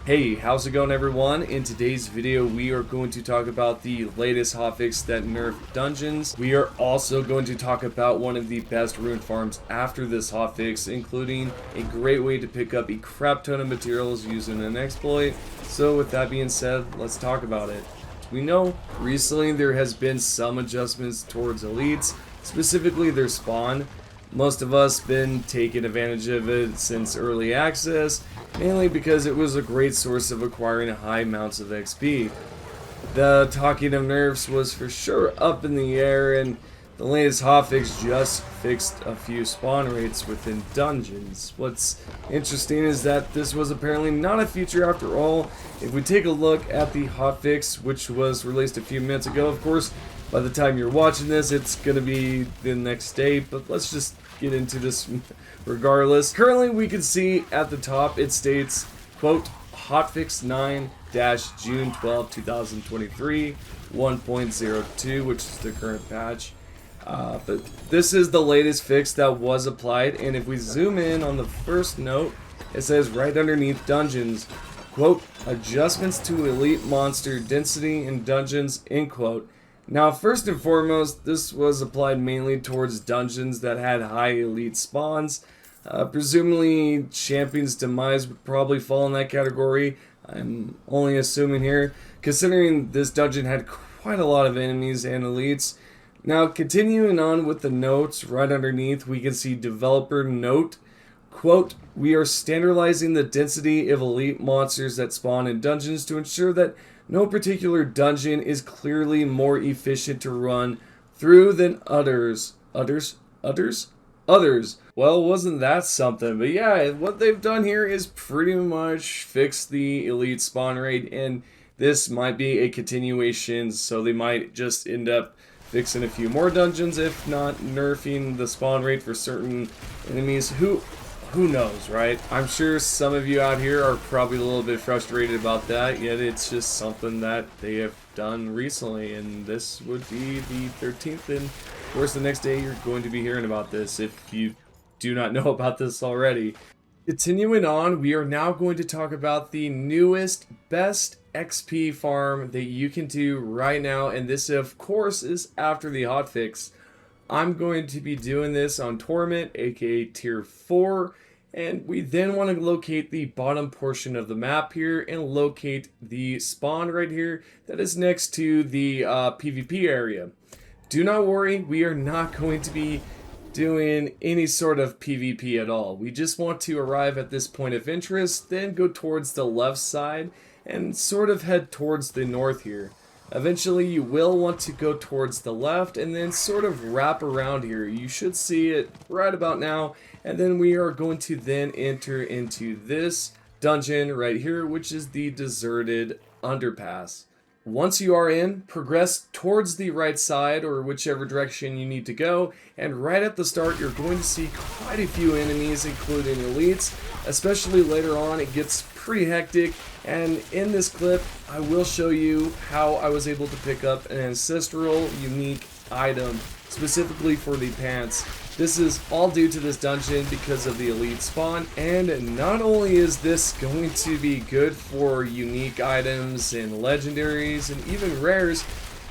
Hey, how's it going everyone? In today's video we are going to talk about the latest hotfix that nerfed dungeons. We are also going to talk about one of the best rune farms after this hotfix, including a great way to pick up a crap ton of materials using an exploit. So with that being said, let's talk about it. We know recently there has been some adjustments towards elites, specifically their spawn. Most of us been taking advantage of it since early access, mainly because it was a great source of acquiring high amounts of XP. The talking of nerfs was for sure up in the air, and the latest hotfix just fixed a few spawn rates within dungeons. What's interesting is that this was apparently not a feature after all. If we take a look at the hotfix, which was released a few minutes ago, of course, by the time you're watching this, it's going to be the next day, but let's just get into this regardless. Currently, we can see at the top it states, quote, Hotfix 9-June 12, 2023, 1.02, which is the current patch. But this is the latest fix that was applied, and if we zoom in on the first note, it says right underneath dungeons, quote, adjustments to elite monster density in dungeons, end quote. Now, first and foremost, this was applied mainly towards dungeons that had high elite spawns. Presumably, Champion's Demise would probably fall in that category. I'm only assuming here, considering this dungeon had quite a lot of enemies and elites. Now, continuing on with the notes, right underneath, we can see developer note, quote, we are standardizing the density of elite monsters that spawn in dungeons to ensure that no particular dungeon is clearly more efficient to run through than others. Others? Well, wasn't that something? But yeah, what they've done here is pretty much fix the elite spawn rate, and this might be a continuation, so they might just end up fixing a few more dungeons, if not nerfing the spawn rate for certain enemies. Who knows, right? I'm sure some of you out here are probably a little bit frustrated about that, yet it's just something that they have done recently, and this would be the 13th, and of course the next day you're going to be hearing about this if you do not know about this already. Continuing on, we are now going to talk about the newest, best XP farm that you can do right now, and this of course is after the hotfix. I'm going to be doing this on Torment, aka Tier 4, and we then want to locate the bottom portion of the map here and locate the spawn right here that is next to the PvP area. Do not worry, we are not going to be doing any sort of PvP at all. We just want to arrive at this point of interest, then go towards the left side and sort of head towards the north here. Eventually you will want to go towards the left and then sort of wrap around here. You should see it right about now, and then we are going to then enter into this dungeon right here, which is the deserted underpass. Once you are in, progress towards the right side or whichever direction you need to go, and right at the start you're going to see quite a few enemies, including elites. Especially later on it gets pretty hectic, and in this clip I will show you how I was able to pick up an ancestral unique item specifically for the pants. This is all due to this dungeon because of the elite spawn, and not only is this going to be good for unique items and legendaries and even rares,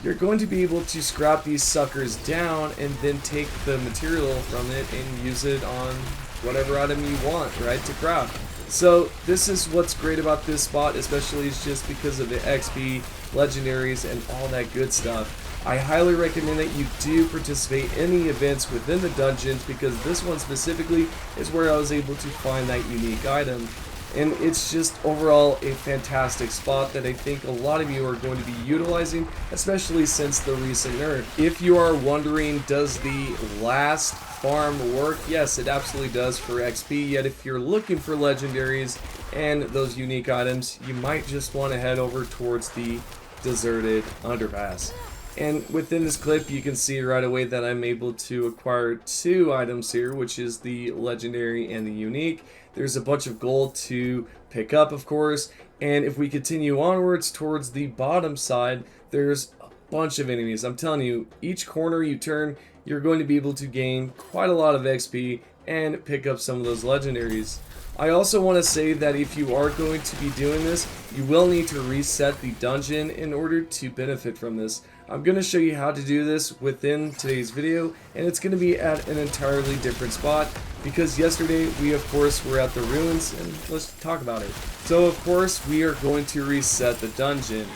you're going to be able to scrap these suckers down and then take the material from it and use it on whatever item you want, right, to craft. So this is what's great about this spot, especially is just because of the XP, legendaries, and all that good stuff. I highly recommend that you do participate in the events within the dungeons, because this one specifically is where I was able to find that unique item. And it's just overall a fantastic spot that I think a lot of you are going to be utilizing, especially since the recent nerf. If you are wondering, does the last farm work? Yes, it absolutely does for XP, yet if you're looking for legendaries and those unique items, you might just want to head over towards the deserted underpass. And within this clip you can see right away that I'm able to acquire two items here, which is the legendary and the unique. There's a bunch of gold to pick up, of course, and if we continue onwards towards the bottom side, there's a bunch of enemies. I'm telling you, each corner you turn, you're going to be able to gain quite a lot of XP and pick up some of those legendaries. I also want to say that if you are going to be doing this, you will need to reset the dungeon in order to benefit from this. I'm going to show you how to do this within today's video, and it's going to be at an entirely different spot because yesterday we of course were at the ruins, and let's talk about it. So of course we are going to reset the dungeon.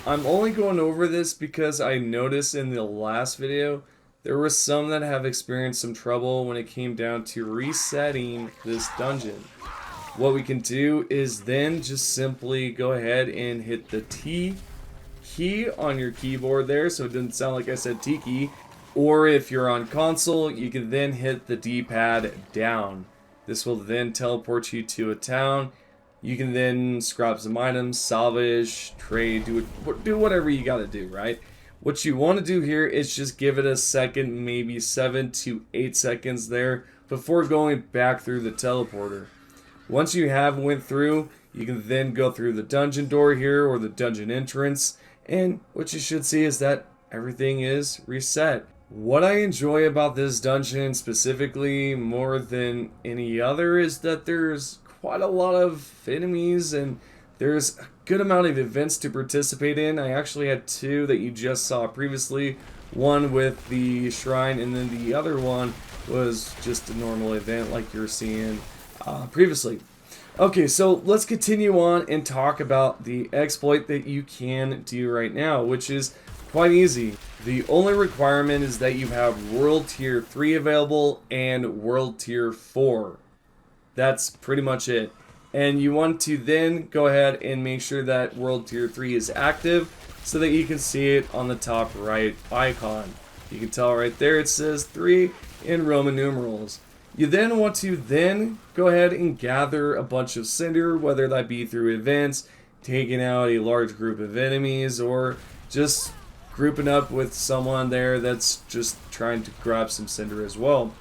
I'm only going over this because I noticed in the last video there were some that have experienced some trouble when it came down to resetting this dungeon. What we can do is then just simply go ahead and hit the T key on your keyboard there, so it doesn't sound like I said T key. Or if you're on console, you can then hit the D-pad down. This will then teleport you to a town. You can then scrap some items, salvage, trade, do whatever you gotta do, right? What you want to do here is just give it a second, maybe 7 to 8 seconds there before going back through the teleporter. Once you have went through, you can then go through the dungeon door here or the dungeon entrance, and what you should see is that everything is reset. What I enjoy about this dungeon specifically more than any other is that there's quite a lot of enemies and there's a good amount of events to participate in. I actually had 2 that you just saw previously. One with the shrine, and then the other one was just a normal event like you're seeing previously. Okay, so let's continue on and talk about the exploit that you can do right now, which is quite easy. The only requirement is that you have World Tier 3 available and World Tier 4. That's pretty much it. And you want to then go ahead and make sure that World Tier 3 is active so that you can see it on the top right icon. You can tell right there it says 3 in Roman numerals. You then want to then go ahead and gather a bunch of cinder, whether that be through events, taking out a large group of enemies, or just grouping up with someone there that's just trying to grab some cinder as well.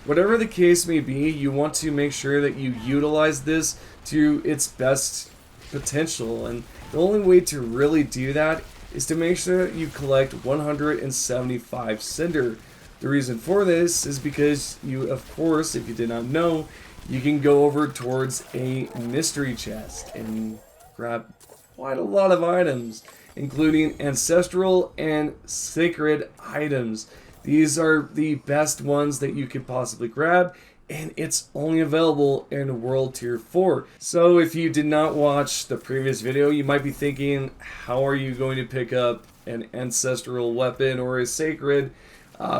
Whatever the case may be, you want to make sure that you utilize this to its best potential, and the only way to really do that is to make sure that you collect 175 cinder. The reason for this is because you, of course, if you did not know, you can go over towards a mystery chest and grab quite a lot of items, including ancestral and sacred items. These are the best ones that you could possibly grab, and it's only available in World Tier 4. So if you did not watch the previous video, you might be thinking, how are you going to pick up an ancestral weapon or a sacred?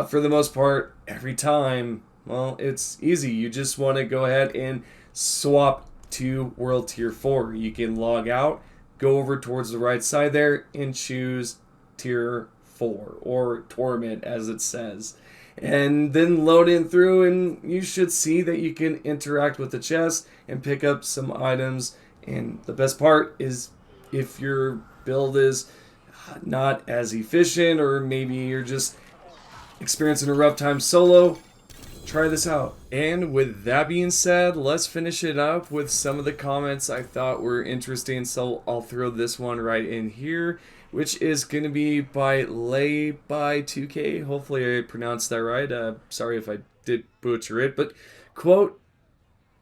For the most part, every time, well, it's easy. You just want to go ahead and swap to World Tier 4. You can log out, go over towards the right side there, and choose Tier 4, or Torment as it says. And then load in through, and you should see that you can interact with the chest and pick up some items. And the best part is if your build is not as efficient, or maybe you're just experiencing a rough time solo, try this out. And with that being said, let's finish it up with some of the comments I thought were interesting, so I'll throw this one right in here, which is going to be by Lay2K. Hopefully I pronounced that right. Sorry if I did butcher it, but quote,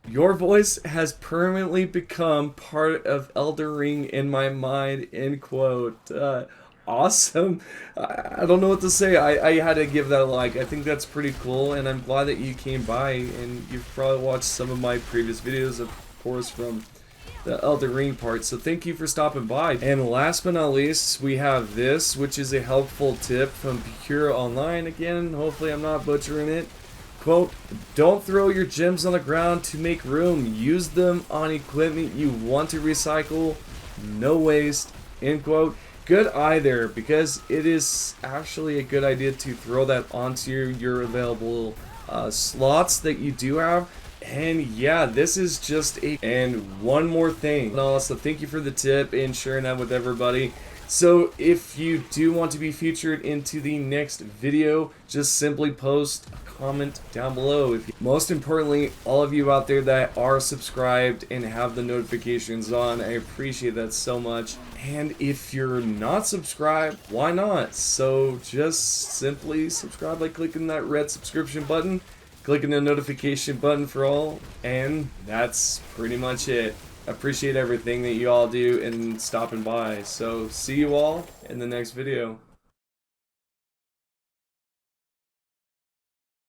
"Your voice has permanently become part of Elden Ring in my mind," end quote. Awesome. I don't know what to say. I had to give that a like. I think that's pretty cool, and I'm glad that you came by, and you've probably watched some of my previous videos, of course, from the Elden Ring part, so thank you for stopping by. And last but not least, we have this, which is a helpful tip from Pure Online. Again, hopefully I'm not butchering it. Quote, "Don't throw your gems on the ground to make room. Use them on equipment you want to recycle. No waste," end quote. Good eye there, because it is actually a good idea to throw that onto your available slots that you do have. And yeah, this is just a... And one more thing. Also, thank you for the tip and sharing that with everybody. So if you do want to be featured into the next video, just simply post a comment down below. Most importantly, all of you out there that are subscribed and have the notifications on, I appreciate that so much. And if you're not subscribed, why not? So just simply subscribe by clicking that red subscription button. clicking the notification button for all, and that's pretty much it. Appreciate everything that you all do and stopping by. So see you all in the next video.